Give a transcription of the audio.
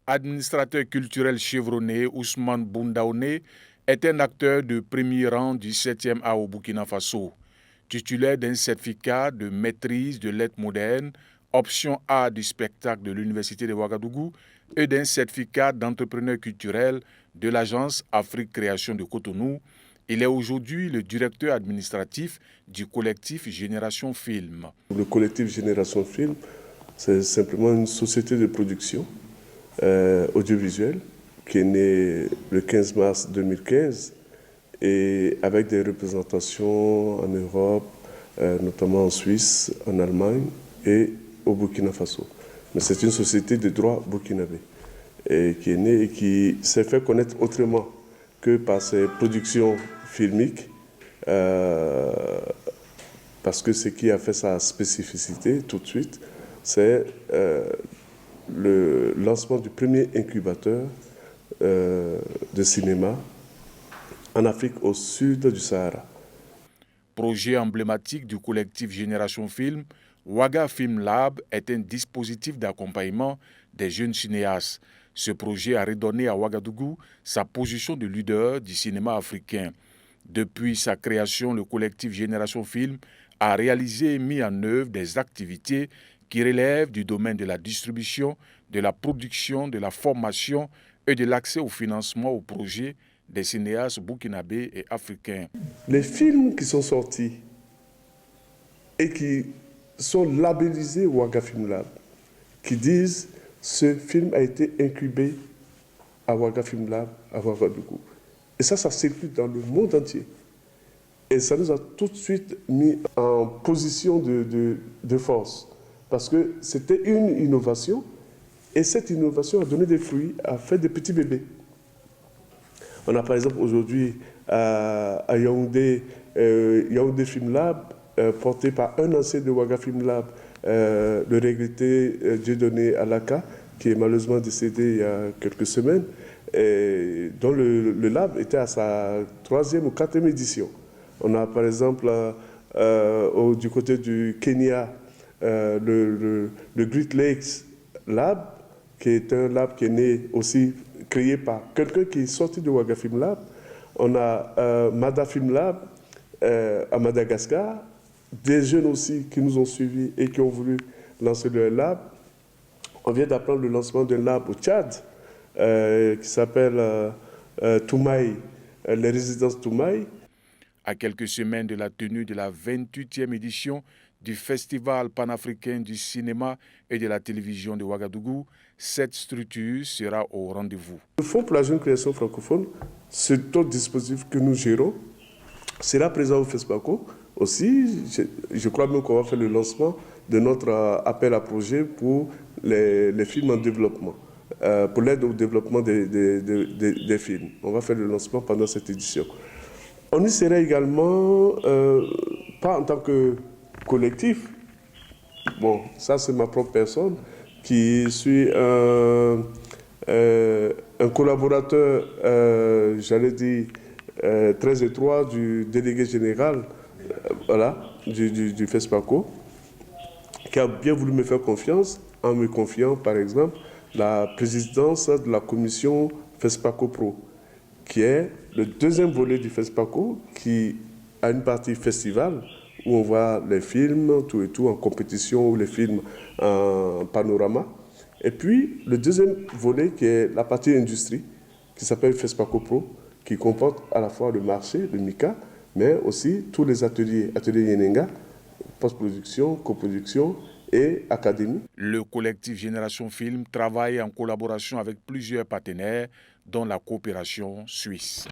administrateur culturel chevronné Ousmane Boundaoné est un acteur de premier rang du 7e A au Burkina Faso. Titulaire d'un certificat de maîtrise de lettres modernes, option A du spectacle de l'Université de Ouagadougou et d'un certificat d'entrepreneur culturel de l'agence Afrique Création de Cotonou, il est aujourd'hui le directeur administratif du collectif Génération Film. Le collectif Génération Film, c'est simplement une société de production audiovisuelle qui est née le 15 mars 2015 et avec des représentations en Europe, notamment en Suisse, en Allemagne et au Burkina Faso. Mais c'est une société de droit burkinabé qui est née et qui s'est fait connaître autrement que par ses productions filmiques, parce que ce qui a fait sa spécificité tout de suite, c'est le lancement du premier incubateur de cinéma en Afrique au sud du Sahara. Projet emblématique du collectif Génération Film, Ouaga Film Lab est un dispositif d'accompagnement des jeunes cinéastes. Ce projet a redonné à Ouagadougou sa position de leader du cinéma africain. Depuis sa création, le collectif Génération Film a réalisé et mis en œuvre des activités qui relèvent du domaine de la distribution, de la production, de la formation et de l'accès au financement aux projets des cinéastes burkinabés et africains. Les films qui sont sortis et qui sont labellisés Ouaga Film Lab, qui disent ce film a été incubé à Ouaga Film Lab, à Ouagadougou. Et ça circule dans le monde entier. Et ça nous a tout de suite mis en position de force. Parce que c'était une innovation, et cette innovation a donné des fruits, a fait des petits bébés. On a par exemple aujourd'hui à Yaoundé, Yaoundé Film Lab, porté par un ancien de Ouaga Film Lab, le regretté Dieudonné Alaka, qui est malheureusement décédé il y a quelques semaines, et dont le lab était à sa 3e ou 4e édition. On a par exemple du côté du Kenya le Great Lakes Lab, qui est un lab qui est né aussi, créé par quelqu'un qui est sorti de Ouaga Film Lab. On a Mada Film Lab à Madagascar, des jeunes aussi qui nous ont suivis et qui ont voulu lancer leur lab. On vient d'apprendre le lancement d'un lab au Tchad qui s'appelle Toumaï, les résidences Toumaï. À quelques semaines de la tenue de la 28e édition du Festival panafricain du cinéma et de la télévision de Ouagadougou, cette structure sera au rendez-vous. Le Fonds pour la jeune création francophone, c'est un dispositif que nous gérons, sera présent au FESPACO aussi. Je crois même qu'on va faire le lancement de notre appel à projet pour les films en développement, pour l'aide au développement des films. On va faire le lancement pendant cette édition. On y sera également, pas en tant que collectif, bon, ça c'est ma propre personne, qui suis un collaborateur, j'allais dire, très étroit du délégué général du FESPACO, qui a bien voulu me faire confiance en me confiant, par exemple, la présidence de la commission FESPACO Pro, qui est le deuxième volet du FESPACO, qui a une partie festival, où on voit les films, tout et tout, en compétition, ou les films en panorama. Et puis, le deuxième volet, qui est la partie industrie, qui s'appelle FESPACO Pro, qui comporte à la fois le marché, le MICA, mais aussi tous les ateliers Yenenga, post-production, coproduction et académie. Le collectif Génération Film travaille en collaboration avec plusieurs partenaires, dont la coopération suisse.